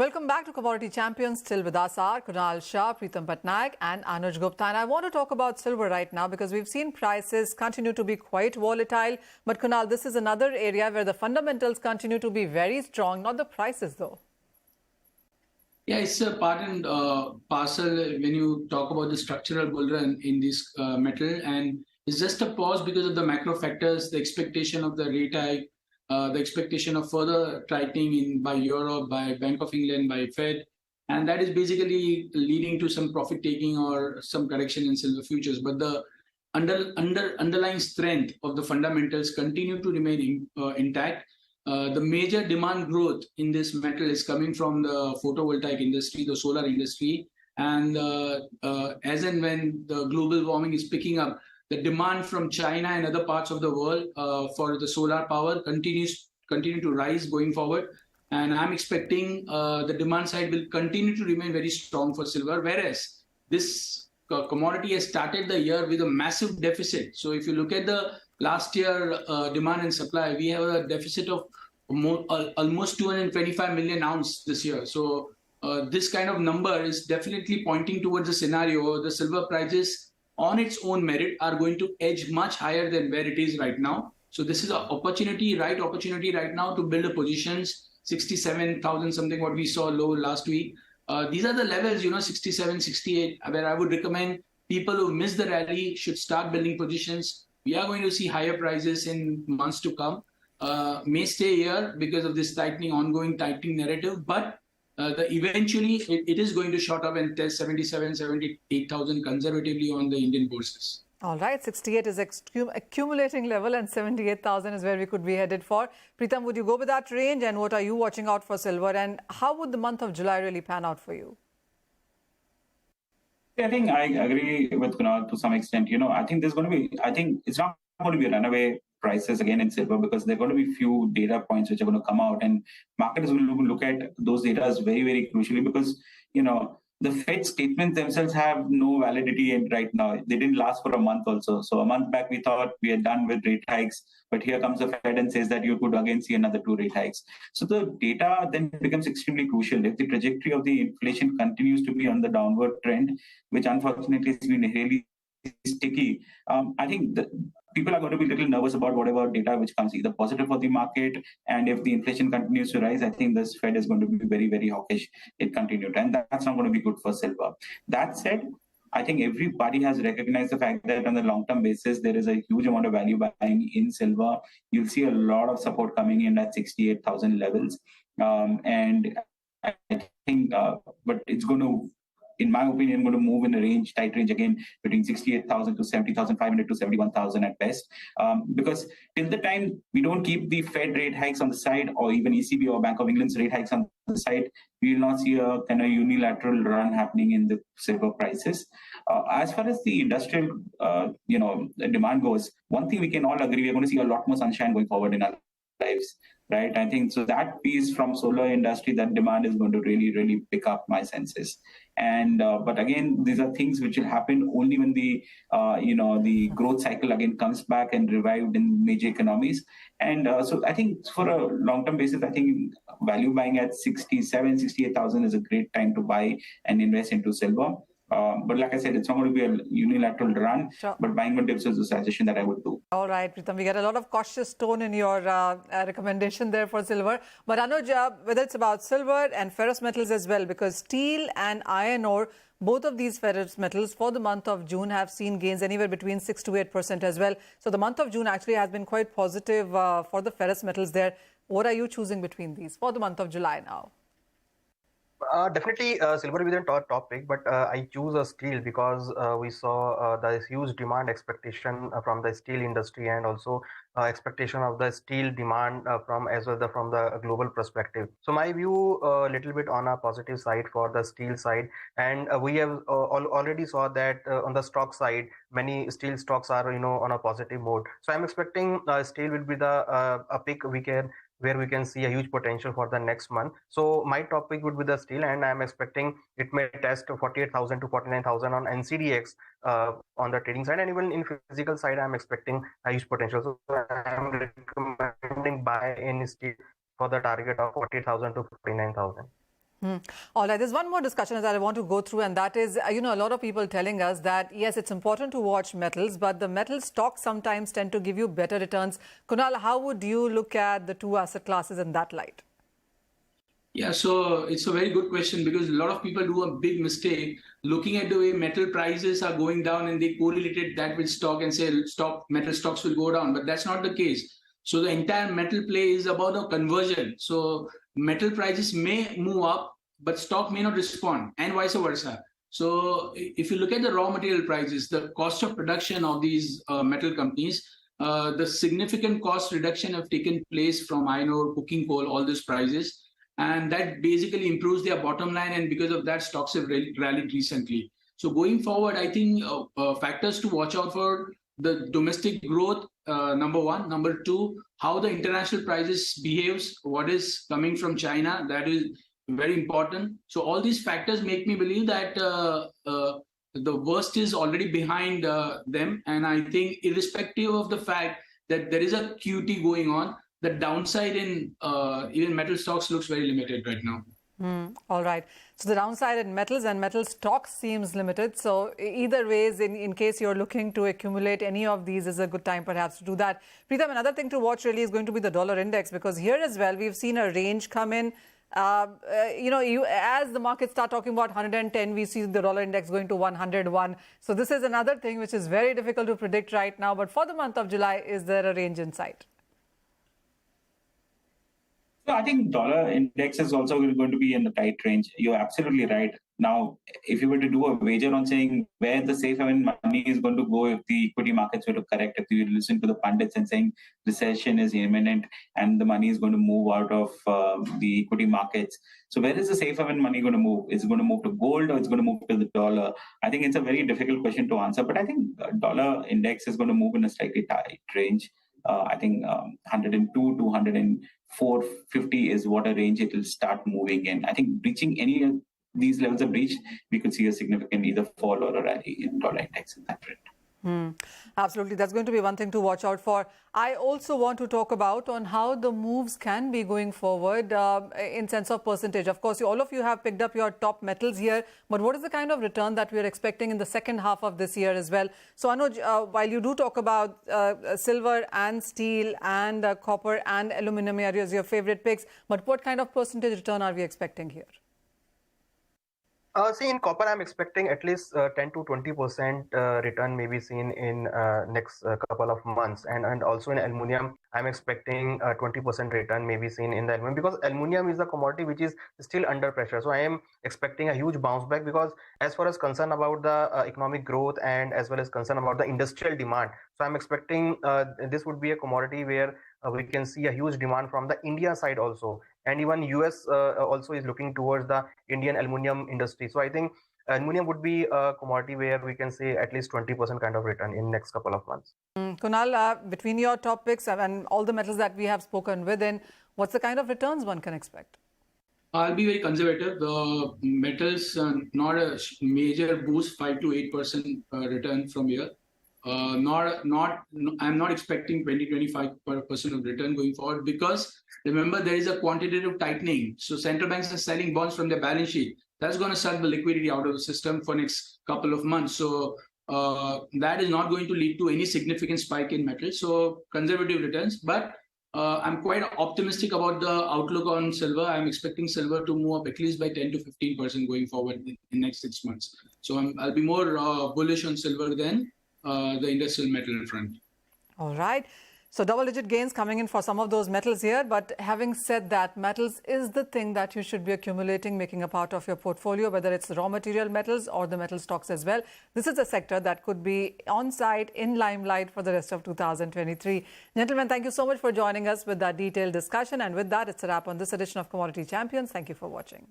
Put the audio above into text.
Welcome back to Commodity Champions. Still with us are Kunal, Shah, Pritam, Patnaik and Anuj, Gupta. And I want to talk about silver right now because we've seen prices continue to be quite volatile. But Kunal, this is another area where the fundamentals continue to be very strong, not the prices though. Yeah, it's a part and parcel when you talk about the structural bull run in this metal, and it's just a pause because of the macro factors, the expectation of the rate hike, the expectation of further tightening by Europe, by Bank of England, by Fed, and that is basically leading to some profit taking or some correction in silver futures. But the underlying strength of the fundamentals continue to remain intact. The major demand growth in this metal is coming from the photovoltaic industry, the solar industry, and as and when the global warming is picking up, the demand from China and other parts of the world for the solar power continue to rise going forward. And I'm expecting the demand side will continue to remain very strong for silver, whereas this commodity has started the year with a massive deficit. So if you look at the last year demand and supply, we have a deficit of almost 225 million ounce this year. So this kind of number is definitely pointing towards a scenario the silver prices on its own merit are going to edge much higher than where it is right now. So this is an opportunity right now to build a positions, 67,000 something what we saw low last week. These are the levels, 67, 68, where I would recommend people who missed the rally should start building positions. We are going to see higher prices in months to come. May stay here because of this ongoing tightening narrative, but eventually it is going to short up and test 77, 78,000 conservatively on the Indian bourses. All right, 68 is accumulating level and 78,000 is where we could be headed for. Pritam, would you go with that range, and what are you watching out for silver, and how would the month of July really pan out for you? I think I agree with Kunal to some extent. I think it's not going to be runaway prices again in silver because there are going to be few data points which are going to come out, and market is going to look at those data as very, very crucially because, the Fed statements themselves have no validity right now. They didn't last for a month also. So a month back, we thought we are done with rate hikes, but here comes the Fed and says that you could again see another 2 rate hikes. So the data then becomes extremely crucial. If the trajectory of the inflation continues to be on the downward trend, which unfortunately has been really sticky, I think people are going to be a little nervous about whatever data which comes either positive for the market, and if the inflation continues to rise, I think this Fed is going to be very, very hawkish. It continued, and that's not going to be good for silver. That said, I think everybody has recognized the fact that on the long-term basis, there is a huge amount of value buying in silver. You'll see a lot of support coming in at 68,000 levels, and I think, but it's going to, in my opinion, going to move in a tight range again between 68,000 to 70,500 to 71,000 at best. Because till the time we don't keep the Fed rate hikes on the side, or even ECB or Bank of England's rate hikes on the side, we will not see a kind of unilateral run happening in the silver prices. As far as the industrial, demand goes, one thing we can all agree, we're going to see a lot more sunshine going forward in our lives. Right, I think so. That piece from solar industry, that demand is going to really, really pick up, my senses. And but again, these are things which will happen only when the the growth cycle again comes back and revived in major economies. And so I think for a long-term basis, I think value buying at 68,000 is a great time to buy and invest into silver. But like I said, it's not going to be a unilateral run, Sure. But buying on dips is a suggestion that I would do. All right, Pritam, we get a lot of cautious tone in your recommendation there for silver. But Anuj, whether it's about silver and ferrous metals as well, because steel and iron ore, both of these ferrous metals for the month of June have seen gains anywhere between 6 to 8% as well. So the month of June actually has been quite positive for the ferrous metals there. What are you choosing between these for the month of July now? Definitely silver within top pick, but I choose a steel because we saw the huge demand expectation from the steel industry, and also expectation of the steel demand from the global perspective. So my view a little bit on a positive side for the steel side, and we have already saw that on the stock side, many steel stocks are on a positive mode. So I'm expecting steel will be the a pick where we can see a huge potential for the next month. So my topic would be the steel, and I'm expecting it may test 48,000 to 49,000 on NCDX on the trading side, and even in physical side, I'm expecting a huge potential. So I'm recommending buy in steel for the target of 48,000 to 49,000. All right, there's one more discussion that I want to go through, and that is, a lot of people telling us that, yes, it's important to watch metals, but the metal stocks sometimes tend to give you better returns. Kunal, how would you look at the two asset classes in that light? Yeah, so it's a very good question because a lot of people do a big mistake looking at the way metal prices are going down and they correlated that with stock and say metal stocks will go down, but that's not the case. So the entire metal play is about a conversion. So metal prices may move up, but stock may not respond, and vice versa. So if you look at the raw material prices, the cost of production of these metal companies, the significant cost reduction have taken place from iron ore, coking coal, all these prices. And that basically improves their bottom line. And because of that, stocks have rallied recently. So going forward, I think factors to watch out for: the domestic growth, number one. Number two, how the international prices behaves, what is coming from China, that is very important. So all these factors make me believe that the worst is already behind them. And I think irrespective of the fact that there is a QT going on, the downside in even metal stocks looks very limited right now. All right. So the downside in metals and metal stocks seems limited. So either ways, in case you're looking to accumulate any of these, is a good time perhaps to do that. Pritam, another thing to watch really is going to be the dollar index, because here as well, we've seen a range come in. As the markets start talking about 110, we see the dollar index going to 101. So this is another thing which is very difficult to predict right now. But for the month of July, is there a range in sight? So I think dollar index is also going to be in the tight range. You're absolutely right. Now, if you were to do a wager on saying where the safe haven money is going to go if the equity markets were to correct, if you listen to the pundits and saying recession is imminent and the money is going to move out of the equity markets. So where is the safe haven money going to move? Is it going to move to gold or it's going to move to the dollar? I think it's a very difficult question to answer, but I think dollar index is going to move in a slightly tight range. I think 102 to 104.50 is what a range it will start moving in. I think breaching any of these levels of breach, we could see a significant either fall or a rally in dollar index in that trend. Absolutely. That's going to be one thing to watch out for. I also want to talk about on how the moves can be going forward in sense of percentage. Of course, all of you have picked up your top metals here, but what is the kind of return that we are expecting in the second half of this year as well? So Anuj, while you do talk about silver and steel and copper and aluminum areas, your favorite picks, but what kind of percentage return are we expecting here? See, in copper, I'm expecting at least 10 to 20% return may be seen in next couple of months. And also in aluminum, I'm expecting 20% return may be seen in the aluminum, because aluminum is a commodity which is still under pressure. So I am expecting a huge bounce back, because as far as concern about the economic growth and as well as concern about the industrial demand, so I'm expecting this would be a commodity where we can see a huge demand from the India side also. And even US also is looking towards the Indian aluminum industry. So I think aluminum would be a commodity where we can say at least 20% kind of return in next couple of months. Kunal, between your top picks and all the metals that we have spoken within, what's the kind of returns one can expect? I'll be very conservative. The metals not a major boost, 5 to 8% return from here. I'm not expecting 20-25% of return going forward, because remember, there is a quantitative tightening. So central banks are selling bonds from their balance sheet. That's going to suck the liquidity out of the system for next couple of months. So that is not going to lead to any significant spike in metals. So conservative returns, but I'm quite optimistic about the outlook on silver. I'm expecting silver to move up at least by 10 to 15% going forward in the next 6 months. So I'll be more bullish on silver than the industrial metal front. All right. So double-digit gains coming in for some of those metals here. But having said that, metals is the thing that you should be accumulating, making a part of your portfolio, whether it's raw material metals or the metal stocks as well. This is a sector that could be on site, in limelight for the rest of 2023. Gentlemen, thank you so much for joining us with that detailed discussion. And with that, it's a wrap on this edition of Commodity Champions. Thank you for watching.